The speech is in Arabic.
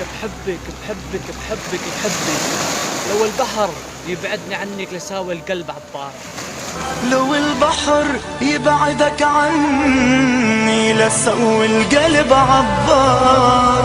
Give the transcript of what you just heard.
بحبك بحبك بحبك بحبك، لو البحر يبعدني عنك لساوي القلب عطار. لو البحر يبعدك عني لسوي القلب عبار.